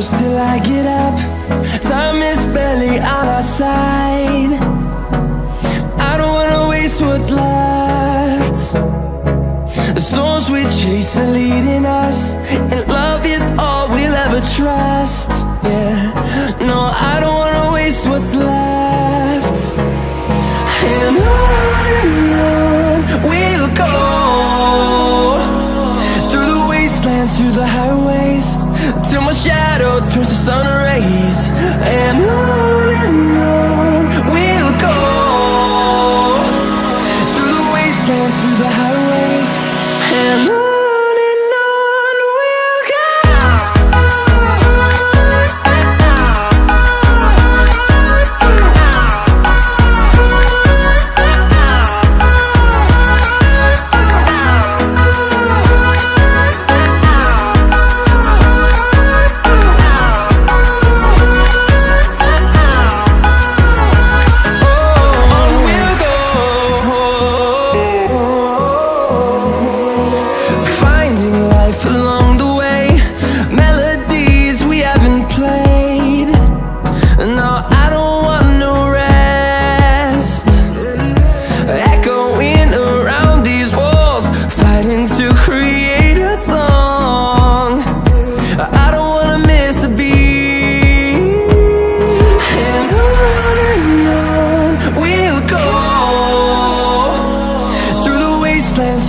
close till I get up. Time is barely on our side. I don't wanna waste what's left. The storms we chase are leading us, and love is all we'll ever trust. Yeah, no, I don't wanna waste what's left. And on we'll go, through the wastelands, through the highways, till my shadow turns to sun rays. And on we'll go, through the wastelands, through the highways, and on we'll go.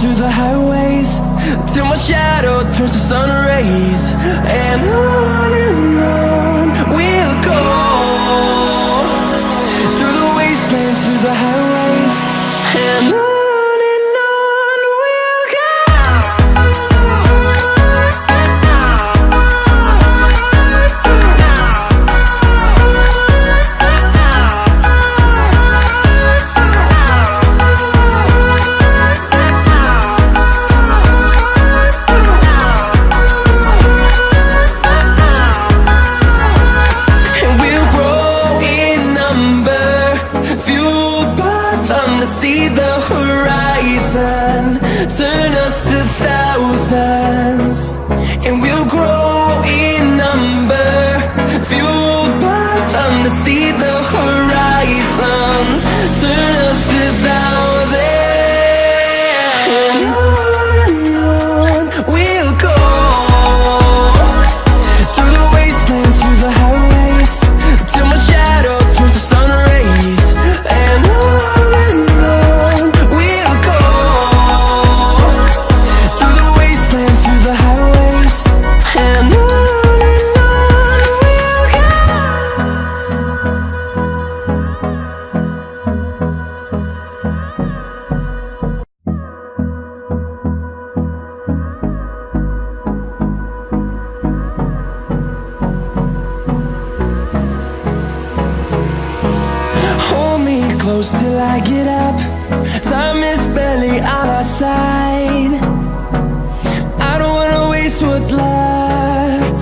Through the highways, till my shadow turns to sun rays. And on we'll go, through the wastelands, through the highways, and on we'll go. See the horizon, turn us to thousands, and we'll grow in number, fueled by them. To see the horizon, turn us to thousands, and on we'll go, through the wastelands, through the highways, till my shadow turns to sun rays. And close till I get up. Time is barely on our side. I don't wanna waste what's left.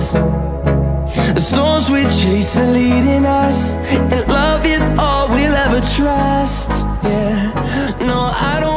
The storms we chase are leading us, and love is all we'll ever trust. Yeah, no, I don't